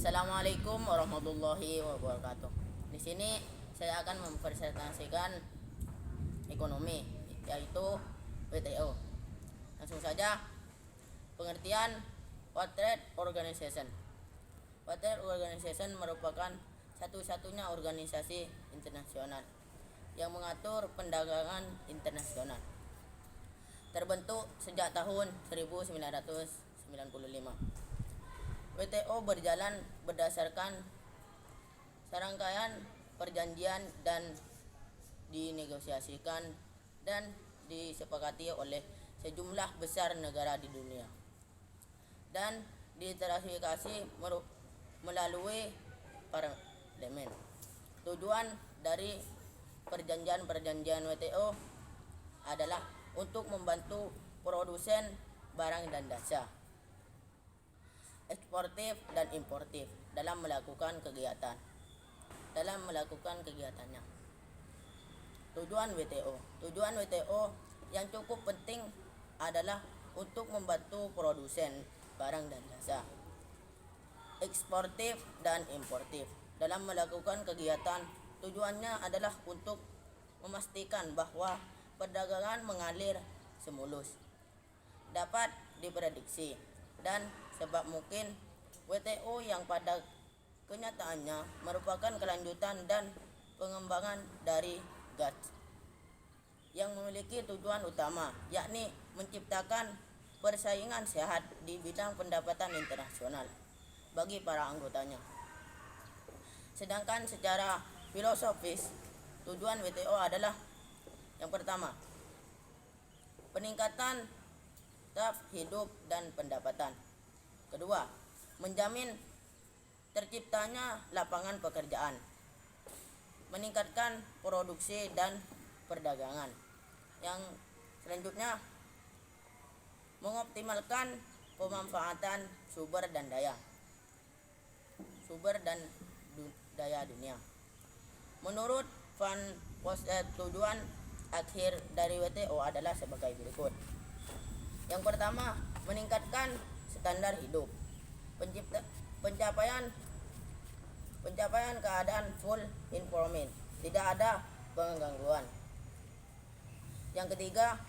Assalamualaikum warahmatullahi wabarakatuh. Di sini saya akan mempresentasikan ekonomi, yaitu WTO. Langsung saja, pengertian World Trade Organization. World Trade Organization merupakan satu-satunya organisasi internasional yang mengatur perdagangan internasional. Terbentuk sejak tahun 1995. WTO berjalan berdasarkan serangkaian perjanjian dan dinegosiasikan dan disepakati oleh sejumlah besar negara di dunia dan diratifikasi melalui parlemen. Tujuan dari perjanjian WTO adalah untuk membantu produsen barang dan jasa, eksportif dan importif dalam melakukan kegiatannya. Tujuan WTO yang cukup penting adalah untuk membantu produsen barang dan jasa, eksportif dan importif dalam melakukan kegiatan. Tujuannya adalah untuk memastikan bahwa perdagangan mengalir semulus, dapat diprediksi, dan sebab mungkin WTO yang pada kenyataannya merupakan kelanjutan dan pengembangan dari GATT yang memiliki tujuan utama, yakni menciptakan persaingan sehat di bidang pendapatan internasional bagi para anggotanya. Sedangkan secara filosofis, tujuan WTO adalah yang pertama, peningkatan taraf hidup dan pendapatan. Kedua, menjamin terciptanya lapangan pekerjaan, meningkatkan produksi dan perdagangan. Yang selanjutnya, mengoptimalkan pemanfaatan sumber daya dunia. Menurut Van Posset, tujuan akhir dari WTO adalah sebagai berikut. Yang pertama, meningkatkan standar hidup, pencapaian keadaan full employment, tidak ada penggangguan. Yang ketiga,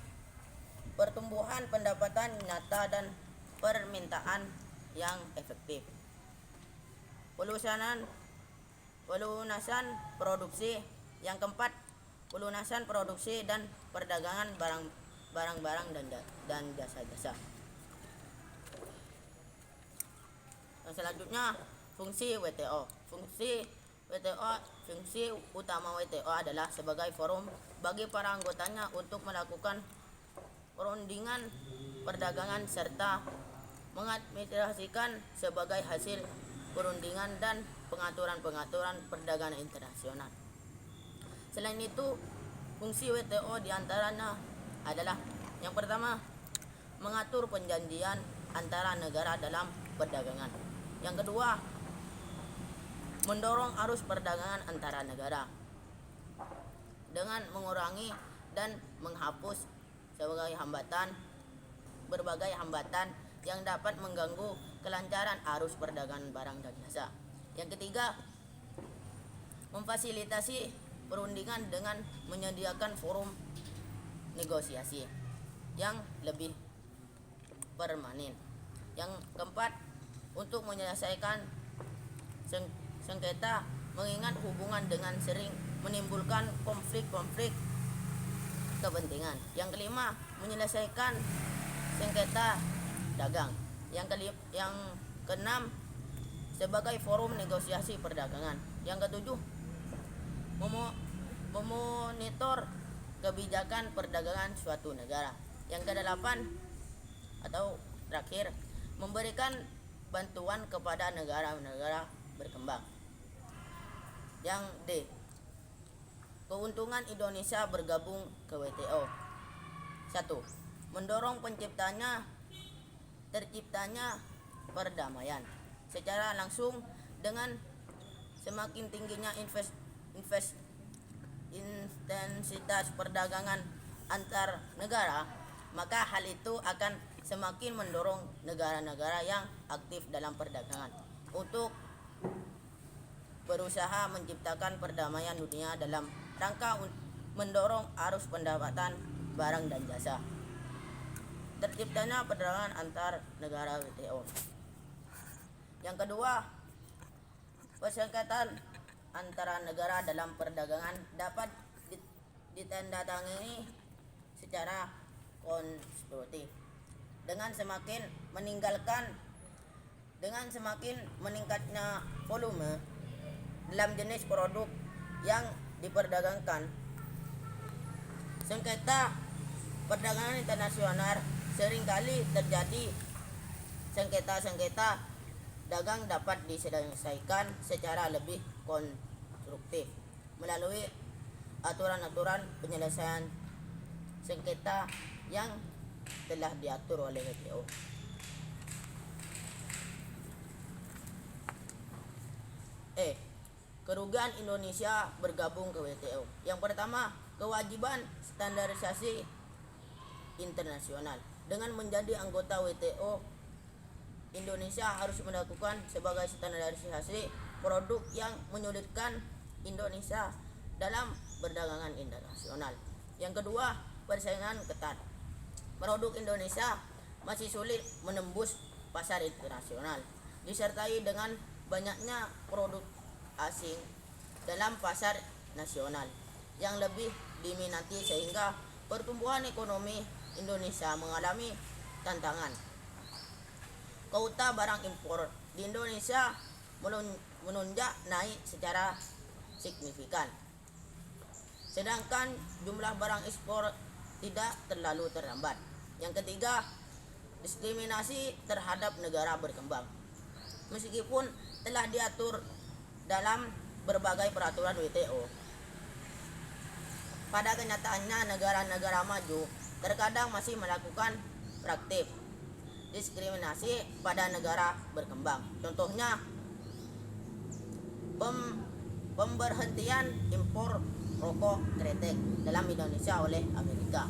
pertumbuhan pendapatan nyata dan permintaan yang efektif, pelunasan produksi. Yang keempat, pelunasan produksi dan perdagangan barang-barang dan jasa-jasa. Yang selanjutnya, fungsi WTO. Fungsi utama WTO adalah sebagai forum bagi para anggotanya untuk melakukan perundingan perdagangan serta mengadministrasikan sebagai hasil perundingan dan pengaturan perdagangan internasional. Selain itu, fungsi WTO diantaranya adalah yang pertama, mengatur perjanjian antara negara dalam perdagangan. Yang kedua, mendorong arus perdagangan antara negara dengan mengurangi dan menghapus berbagai hambatan yang dapat mengganggu kelancaran arus perdagangan barang dan jasa. Yang ketiga, memfasilitasi perundingan dengan menyediakan forum negosiasi yang lebih permanen. Yang keempat, untuk menyelesaikan sengketa, mengingat hubungan dengan sering menimbulkan konflik kepentingan. Yang kelima, menyelesaikan sengketa dagang. Yang keenam, sebagai forum negosiasi perdagangan. Yang ketujuh, memonitor kebijakan perdagangan suatu negara. Yang kedelapan atau terakhir, memberikan bantuan kepada negara-negara berkembang. Yang D, keuntungan Indonesia bergabung ke WTO. 1. Mendorong terciptanya perdamaian secara langsung. Dengan semakin tingginya intensitas perdagangan antar negara, maka hal itu akan semakin mendorong negara-negara yang aktif dalam perdagangan untuk berusaha menciptakan perdamaian dunia dalam rangka mendorong arus pendapatan barang dan jasa. Terciptanya perdagangan antar negara WTO. Yang kedua, persengketaan antara negara dalam perdagangan dapat ditandatangani secara konstruktif dengan semakin meningkatnya volume dalam jenis produk yang diperdagangkan. Sengketa perdagangan internasional seringkali terjadi. Sengketa dagang dapat diselesaikan secara lebih konstruktif melalui aturan-aturan penyelesaian sengketa yang telah diatur oleh WTO. Kerugian Indonesia bergabung ke WTO. Yang pertama, kewajiban standarisasi internasional. Dengan menjadi anggota WTO, Indonesia harus melakukan sebagai standarisasi produk yang menyulitkan Indonesia dalam perdagangan internasional. Yang kedua, persaingan ketat. Produk Indonesia masih sulit menembus pasar internasional, disertai dengan banyaknya produk asing dalam pasar nasional yang lebih diminati, sehingga pertumbuhan ekonomi Indonesia mengalami tantangan. Kuota barang impor di Indonesia melonjak naik secara signifikan, sedangkan jumlah barang ekspor tidak terlalu terlambat. Yang ketiga, diskriminasi terhadap negara berkembang. Meskipun telah diatur dalam berbagai peraturan WTO, pada kenyataannya negara-negara maju terkadang masih melakukan praktik diskriminasi pada negara berkembang. Contohnya, pemberhentian impor rokok kretek dalam Indonesia oleh Amerika.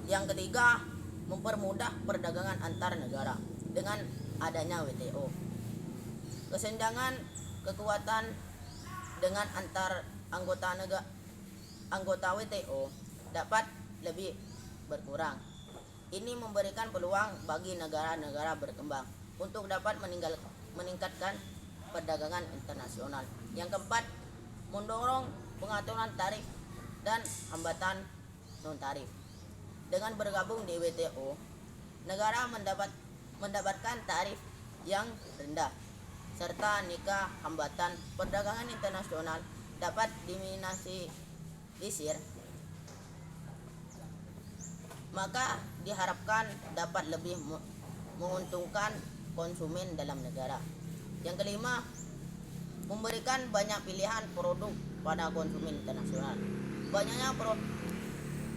Yang ketiga, mempermudah perdagangan antar negara dengan adanya WTO. Kesenjangan kekuatan dengan antar anggota WTO dapat lebih berkurang. Ini memberikan peluang bagi negara-negara berkembang untuk dapat meningkatkan perdagangan internasional. Yang keempat, mendorong pengaturan tarif dan hambatan non-tarif. Dengan bergabung di WTO, negara mendapatkan tarif yang rendah serta nikah hambatan perdagangan internasional dapat diminimalisir. Maka diharapkan dapat lebih menguntungkan konsumen dalam negara. Yang kelima, memberikan banyak pilihan produk pada konsumen internasional. Banyaknya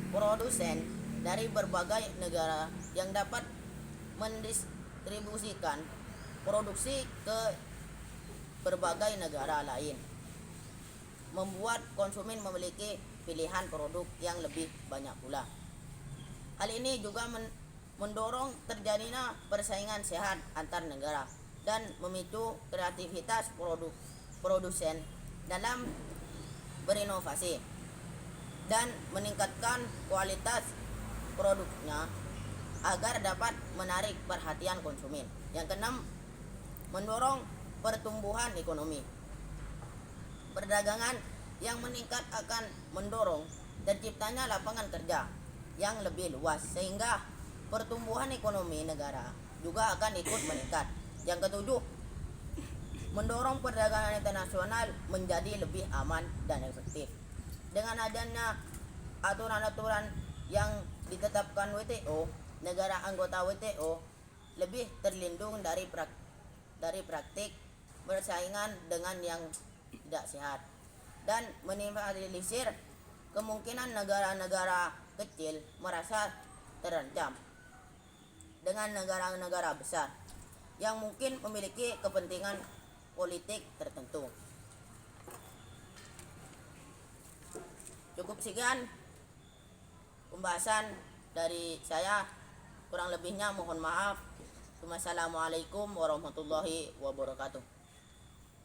produsen dari berbagai negara yang dapat mendistribusikan produksi ke berbagai negara lain, membuat konsumen memiliki pilihan produk yang lebih banyak pula. Hal ini juga mendorong terjadinya persaingan sehat antar negara dan memicu kreativitas produsen dalam berinovasi dan meningkatkan kualitas produknya agar dapat menarik perhatian konsumen. Yang keenam, mendorong pertumbuhan ekonomi. Perdagangan yang meningkat akan mendorong terciptanya lapangan kerja yang lebih luas, sehingga pertumbuhan ekonomi negara juga akan ikut meningkat. Yang ketujuh, mendorong perdagangan internasional menjadi lebih aman dan efektif. Dengan adanya aturan-aturan yang ditetapkan WTO, negara anggota WTO lebih terlindung dari praktik bersaingan dengan yang tidak sehat dan minimalisir kemungkinan negara-negara kecil merasa terancam dengan negara-negara besar yang mungkin memiliki kepentingan politik tertentu. Cukup sekian pembahasan dari saya, kurang lebihnya mohon maaf. Wassalamualaikum warahmatullahi wabarakatuh.